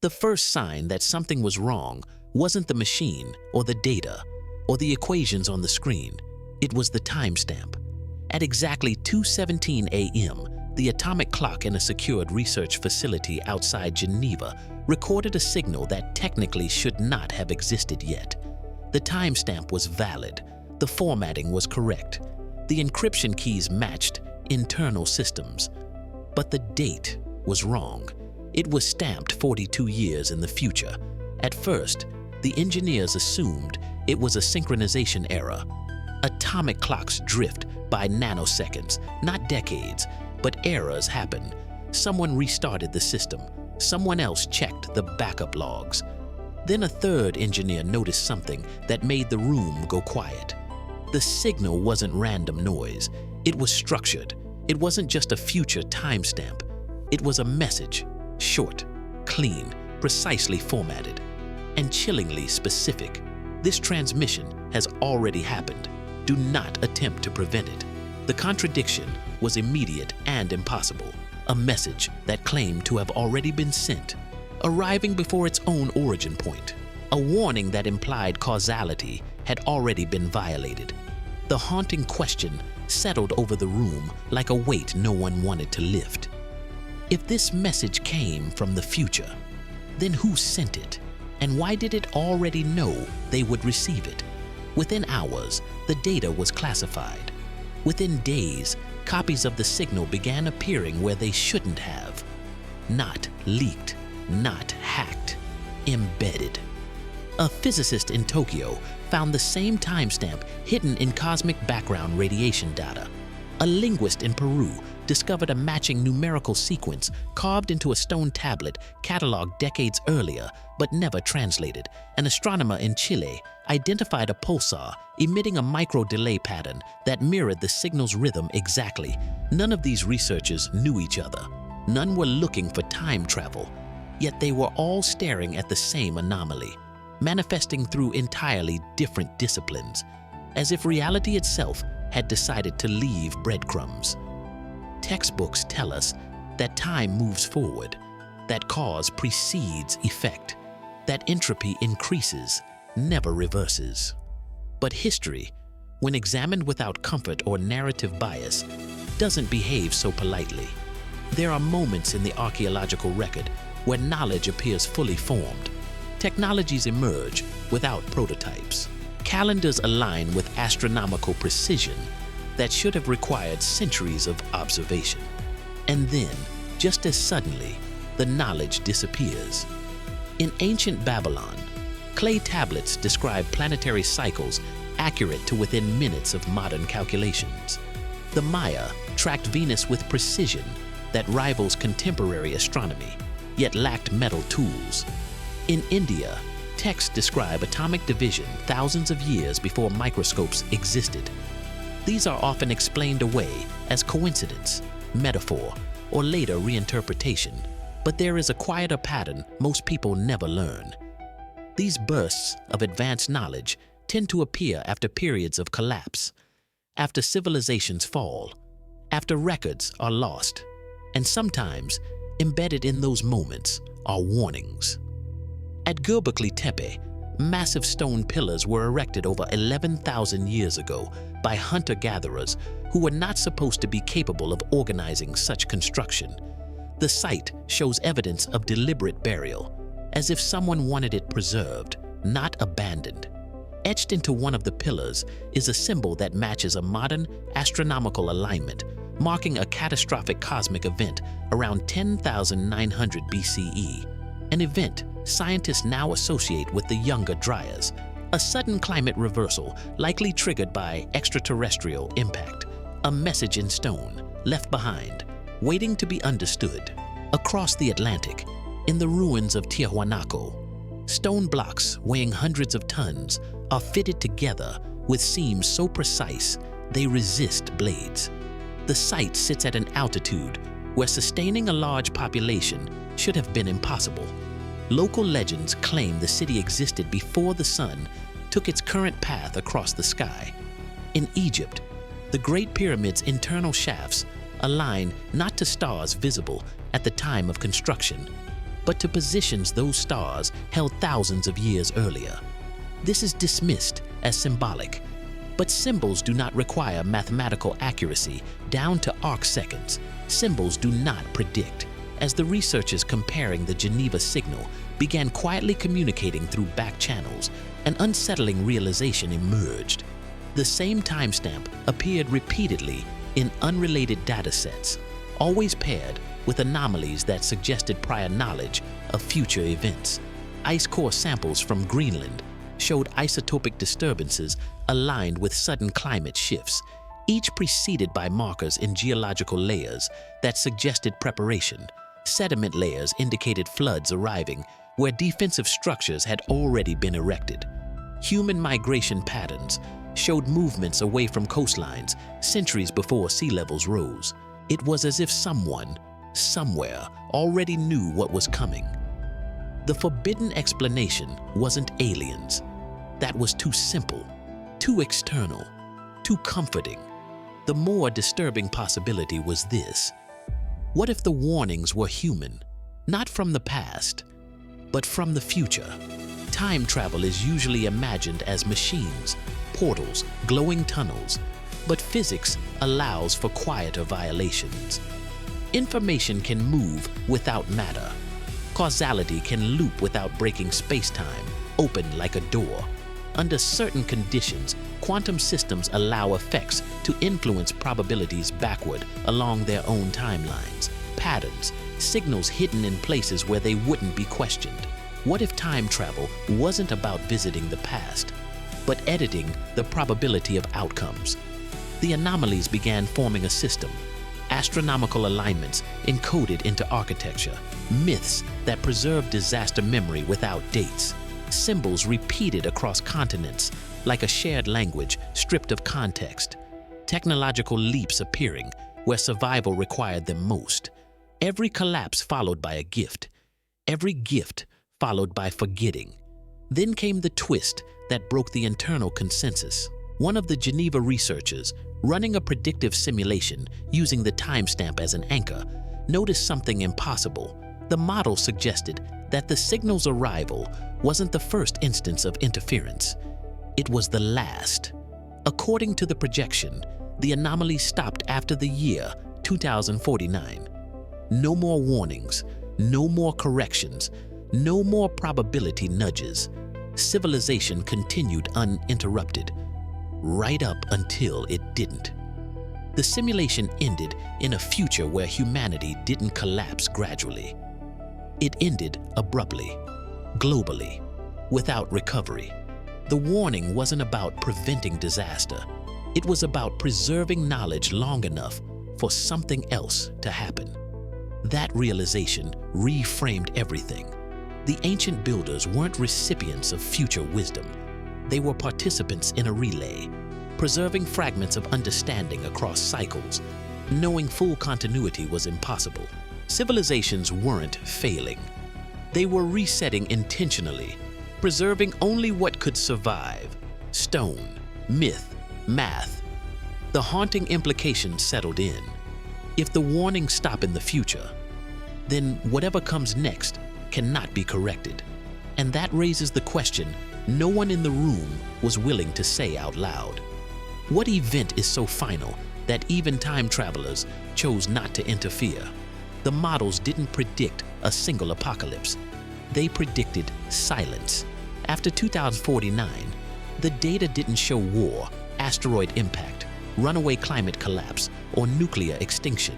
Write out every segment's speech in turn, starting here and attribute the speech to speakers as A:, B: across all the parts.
A: The first sign that something was wrong wasn't the machine or the data or the equations on the screen. It was the timestamp. At exactly 2:17 a.m., the atomic clock in a secured research facility outside Geneva recorded a signal that technically should not have existed yet. The timestamp was valid. The formatting was correct. The encryption keys matched internal systems. But the date was wrong. It was stamped 42 years in the future. At first, the engineers assumed it was a synchronization error. Atomic clocks drift by nanoseconds, not decades, but errors happen. Someone restarted the system. Someone else checked the backup logs. Then a third engineer noticed something that made the room go quiet. The signal wasn't random noise. It was structured. It wasn't just a future timestamp. It was a message, short, clean, precisely formatted, and chillingly specific. This transmission has already happened. Do not attempt to prevent it. The contradiction was immediate and impossible. A message that claimed to have already been sent, arriving before its own origin point. A warning that implied causality had already been violated. The haunting question settled over the room like a weight no one wanted to lift. If this message came from the future, then who sent it? And why did it already know they would receive it? Within hours, the data was classified. Within days, copies of the signal began appearing where they shouldn't have. Not leaked, not hacked, embedded. A physicist in Tokyo found the same timestamp hidden in cosmic background radiation data. A linguist in Peru discovered a matching numerical sequence carved into a stone tablet cataloged decades earlier but never translated. An astronomer in Chile identified a pulsar emitting a micro-delay pattern that mirrored the signal's rhythm exactly. None of these researchers knew each other. None were looking for time travel. Yet they were all staring at the same anomaly, manifesting through entirely different disciplines, as if reality itself had decided to leave breadcrumbs. Textbooks tell us that time moves forward, that cause precedes effect, that entropy increases, never reverses. But history, when examined without comfort or narrative bias, doesn't behave so politely. There are moments in the archaeological record where knowledge appears fully formed. Technologies emerge without prototypes. Calendars align with astronomical precision that should have required centuries of observation. And then, just as suddenly, the knowledge disappears. In ancient Babylon, clay tablets describe planetary cycles accurate to within minutes of modern calculations. The Maya tracked Venus with precision that rivals contemporary astronomy, yet lacked metal tools. In India, texts describe atomic division thousands of years before microscopes existed. These are often explained away as coincidence, metaphor, or later reinterpretation, but there is a quieter pattern most people never learn. These bursts of advanced knowledge tend to appear after periods of collapse, after civilizations fall, after records are lost, and sometimes embedded in those moments are warnings. At Göbekli Tepe, massive stone pillars were erected over 11,000 years ago by hunter-gatherers who were not supposed to be capable of organizing such construction. The site shows evidence of deliberate burial, as if someone wanted it preserved, not abandoned. Etched into one of the pillars is a symbol that matches a modern astronomical alignment, marking a catastrophic cosmic event around 10,900 BCE, an event scientists now associate with the Younger Dryas, a sudden climate reversal likely triggered by extraterrestrial impact, a message in stone, left behind, waiting to be understood. Across the Atlantic, in the ruins of Tiahuanaco, stone blocks weighing hundreds of tons are fitted together with seams so precise they resist blades. The site sits at an altitude where sustaining a large population should have been impossible. Local legends claim the city existed before the sun took its current path across the sky. In Egypt, the Great Pyramid's internal shafts align not to stars visible at the time of construction, but to positions those stars held thousands of years earlier. This is dismissed as symbolic, but symbols do not require mathematical accuracy down to arcseconds. Symbols do not predict. As the researchers comparing the Geneva signal began quietly communicating through back channels, an unsettling realization emerged. The same timestamp appeared repeatedly in unrelated datasets, always paired with anomalies that suggested prior knowledge of future events. Ice core samples from Greenland showed isotopic disturbances aligned with sudden climate shifts, each preceded by markers in geological layers that suggested preparation. Sediment layers indicated floods arriving where defensive structures had already been erected. Human migration patterns showed movements away from coastlines centuries before sea levels rose. It was as if someone, somewhere, already knew what was coming. The forbidden explanation wasn't aliens. That was too simple, too external, too comforting. The more disturbing possibility was this. What if the warnings were human, not from the past, but from the future? Time travel is usually imagined as machines, portals, glowing tunnels, but physics allows for quieter violations. Information can move without matter. Causality can loop without breaking space-time, open like a door. Under certain conditions, quantum systems allow effects to influence probabilities backward along their own timelines. Patterns, signals hidden in places where they wouldn't be questioned. What if time travel wasn't about visiting the past, but editing the probability of outcomes? The anomalies began forming a system. Astronomical alignments encoded into architecture, myths that preserve disaster memory without dates, symbols repeated across continents like a shared language stripped of context, technological leaps appearing where survival required them most. Every collapse followed by a gift, every gift followed by forgetting. Then came the twist that broke the internal consensus. One of the Geneva researchers, running a predictive simulation using the timestamp as an anchor, noticed something impossible. The model suggested that the signal's arrival wasn't the first instance of interference. It was the last. According to the projection, the anomaly stopped after the year 2049. No more warnings, no more corrections, no more probability nudges. Civilization continued uninterrupted, right up until it didn't. The simulation ended in a future where humanity didn't collapse gradually. It ended abruptly, globally, without recovery. The warning wasn't about preventing disaster. It was about preserving knowledge long enough for something else to happen. That realization reframed everything. The ancient builders weren't recipients of future wisdom. They were participants in a relay, preserving fragments of understanding across cycles. Knowing full continuity was impossible. Civilizations weren't failing. They were resetting intentionally, preserving only what could survive. Stone, myth, math. The haunting implications settled in. If the warnings stop in the future, then whatever comes next cannot be corrected. And that raises the question no one in the room was willing to say out loud. What event is so final that even time travelers chose not to interfere? The models didn't predict a single apocalypse. They predicted silence. After 2049, the data didn't show war, asteroid impact, runaway climate collapse, or nuclear extinction.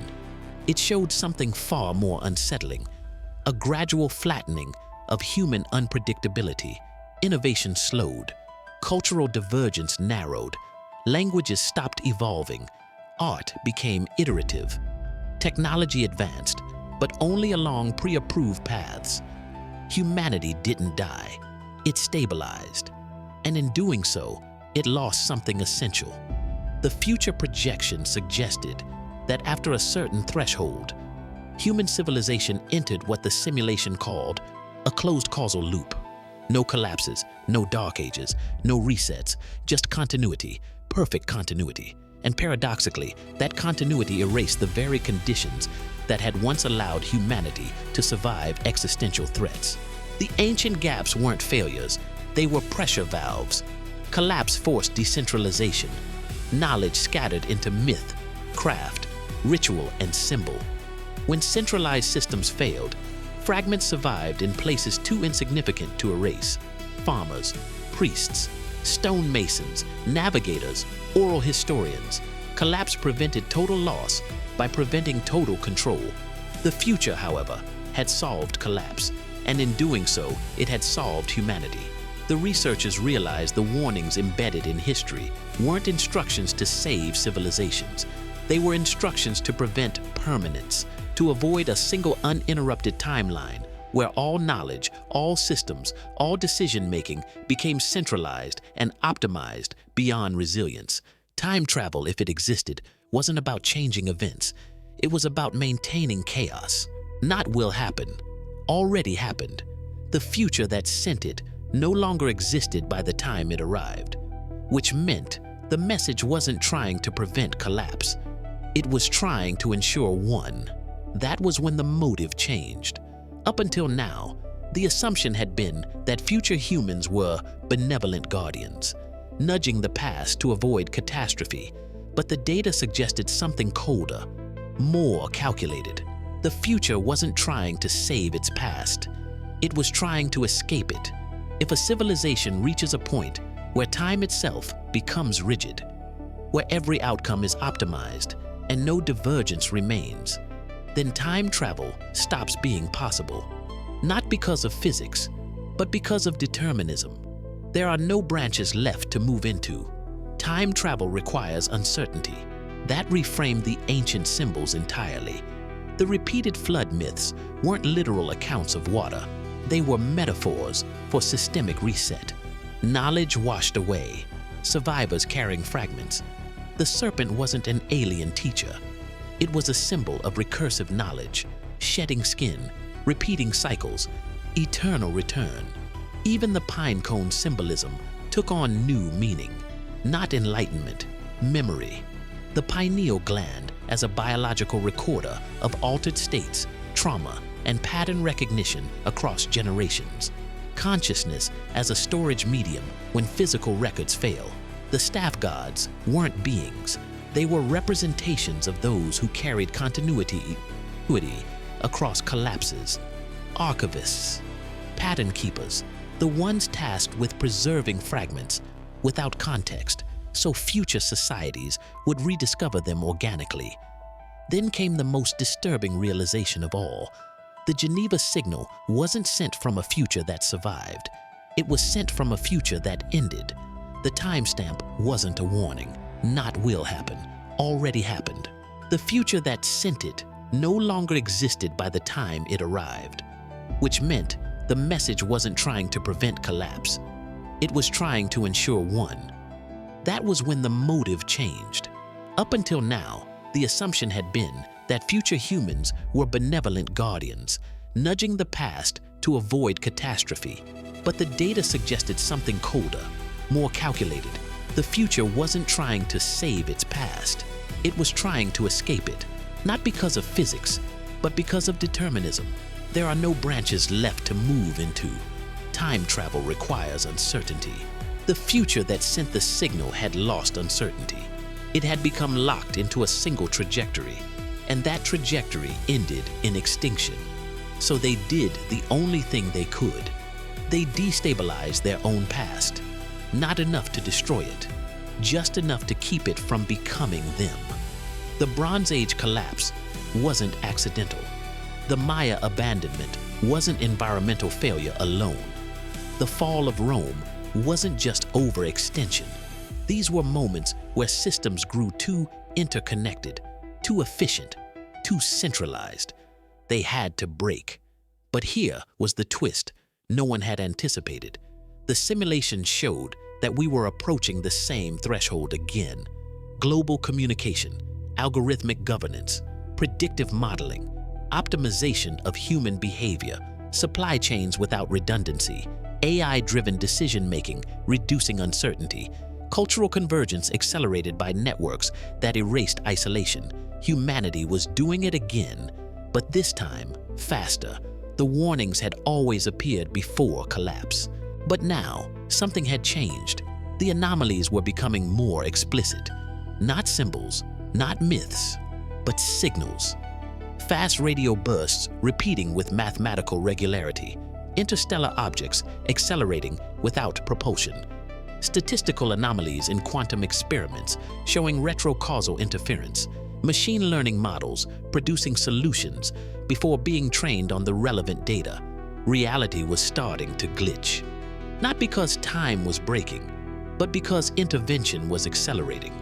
A: It showed something far more unsettling, a gradual flattening of human unpredictability. Innovation slowed, cultural divergence narrowed, languages stopped evolving, art became iterative. Technology advanced, but only along pre-approved paths. Humanity didn't die, it stabilized. And in doing so, it lost something essential. The future projection suggested that after a certain threshold, human civilization entered what the simulation called a closed causal loop. No collapses, no dark ages, no resets, just continuity, perfect continuity. And paradoxically, that continuity erased the very conditions that had once allowed humanity to survive existential threats. The ancient gaps weren't failures, they were pressure valves. Collapse forced decentralization, knowledge scattered into myth, craft, ritual, and symbol. When centralized systems failed, fragments survived in places too insignificant to erase. Farmers, priests, stonemasons, navigators, oral historians. Collapse prevented total loss by preventing total control. The future, however, had solved collapse, and in doing so, it had solved humanity. The researchers realized the warnings embedded in history weren't instructions to save civilizations. They were instructions to prevent permanence, to avoid a single uninterrupted timeline where all knowledge, all systems, all decision-making became centralized and optimized beyond resilience. Time travel, if it existed, wasn't about changing events. It was about maintaining chaos. Not will happen, already happened. The future that sent it no longer existed by the time it arrived, which meant the message wasn't trying to prevent collapse. It was trying to ensure one. That was when the motive changed. Up until now, the assumption had been that future humans were benevolent guardians, nudging the past to avoid catastrophe. But the data suggested something colder, more calculated. The future wasn't trying to save its past. It was trying to escape it. If a civilization reaches a point where time itself becomes rigid, where every outcome is optimized and no divergence remains, then time travel stops being possible. Not because of physics, but because of determinism. There are no branches left to move into. Time travel requires uncertainty. That reframed the ancient symbols entirely. The repeated flood myths weren't literal accounts of water. They were metaphors for systemic reset. Knowledge washed away, survivors carrying fragments. The serpent wasn't an alien teacher. It was a symbol of recursive knowledge, shedding skin, repeating cycles, eternal return. Even the pine cone symbolism took on new meaning, not enlightenment, memory. The pineal gland as a biological recorder of altered states, trauma, and pattern recognition across generations. Consciousness as a storage medium when physical records fail. The staff gods weren't beings. They were representations of those who carried continuity across collapses. Archivists, pattern keepers, the ones tasked with preserving fragments without context, so future societies would rediscover them organically. Then came the most disturbing realization of all. The Geneva signal wasn't sent from a future that survived. It was sent from a future that ended. The timestamp wasn't a warning. Not will happen, already happened. The future that sent it no longer existed by the time it arrived, which meant the message wasn't trying to prevent collapse. It was trying to ensure one. That was when the motive changed. Up until now, the assumption had been that future humans were benevolent guardians, nudging the past to avoid catastrophe. But the data suggested something colder, more calculated. The future wasn't trying to save its past. It was trying to escape it, not because of physics, but because of determinism. There are no branches left to move into. Time travel requires uncertainty. The future that sent the signal had lost uncertainty. It had become locked into a single trajectory, and that trajectory ended in extinction. So they did the only thing they could. They destabilized their own past. Not enough to destroy it, just enough to keep it from becoming them. The Bronze Age collapse wasn't accidental. The Maya abandonment wasn't environmental failure alone. The fall of Rome wasn't just overextension. These were moments where systems grew too interconnected, too efficient, too centralized. They had to break. But here was the twist no one had anticipated. The simulation showed that we were approaching the same threshold again. Global communication, algorithmic governance, predictive modeling, optimization of human behavior, supply chains without redundancy, AI-driven decision-making, reducing uncertainty, Cultural convergence accelerated by networks that erased isolation. Humanity was doing it again, but this time, faster. The warnings had always appeared before collapse. But now, something had changed. The anomalies were becoming more explicit. Not symbols, not myths, but signals. Fast radio bursts repeating with mathematical regularity. Interstellar objects accelerating without propulsion. Statistical anomalies in quantum experiments showing retrocausal interference. Machine learning models producing solutions before being trained on the relevant data. Reality was starting to glitch. Not because time was breaking, but because intervention was accelerating.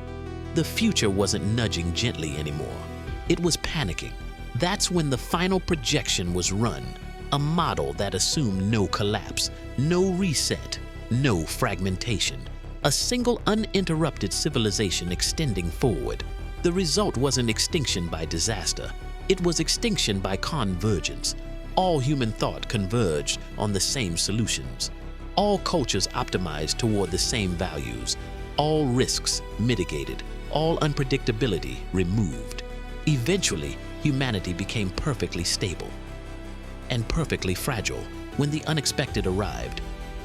A: The future wasn't nudging gently anymore. It was panicking. That's when the final projection was run, a model that assumed no collapse, no reset, no fragmentation, a single uninterrupted civilization extending forward. The result wasn't extinction by disaster, it was extinction by convergence. All human thought converged on the same solutions. All cultures optimized toward the same values. All risks mitigated, all unpredictability removed. Eventually, humanity became perfectly stable and perfectly fragile. When the unexpected arrived,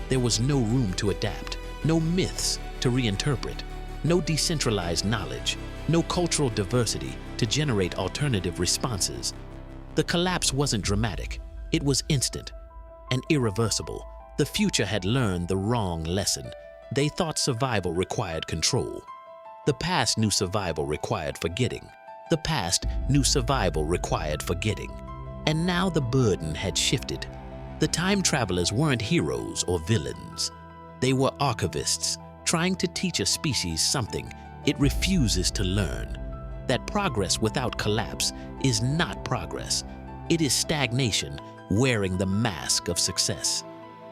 A: there was no room to adapt, no myths to reinterpret, no decentralized knowledge, no cultural diversity to generate alternative responses. The collapse wasn't dramatic, it was instant and irreversible. The future had learned the wrong lesson. They thought survival required control. The past knew survival required forgetting. The past knew survival required forgetting. And now the burden had shifted. The time travelers weren't heroes or villains. They were archivists, trying to teach a species something it refuses to learn. That progress without collapse is not progress. It is stagnation wearing the mask of success.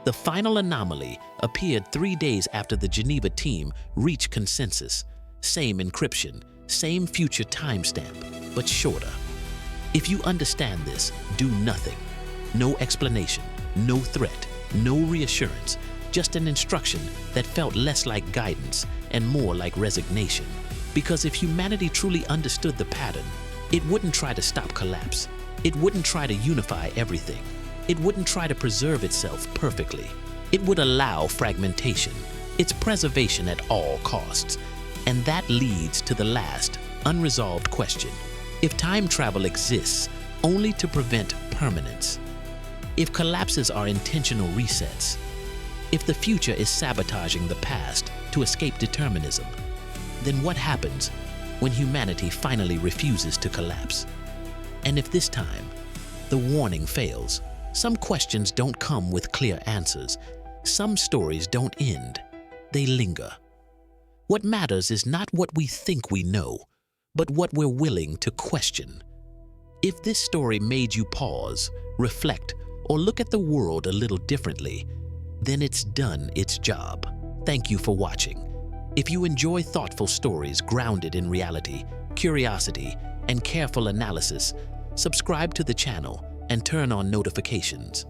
A: The final anomaly appeared 3 days after the Geneva team reached consensus. Same encryption, same future timestamp, but shorter. If you understand this, do nothing. No explanation, no threat, no reassurance, just an instruction that felt less like guidance and more like resignation. Because if humanity truly understood the pattern, it wouldn't try to stop collapse. It wouldn't try to unify everything. It wouldn't try to preserve itself perfectly. It would allow fragmentation, its preservation at all costs. And that leads to the last, unresolved question. If time travel exists only to prevent permanence, if collapses are intentional resets, if the future is sabotaging the past to escape determinism, then what happens when humanity finally refuses to collapse? And if this time the warning fails, some questions don't come with clear answers. Some stories don't end, they linger. What matters is not what we think we know, but what we're willing to question. If this story made you pause, reflect, or look at the world a little differently, then it's done its job. Thank you for watching. If you enjoy thoughtful stories grounded in reality, curiosity, and careful analysis, subscribe to the channel and turn on notifications.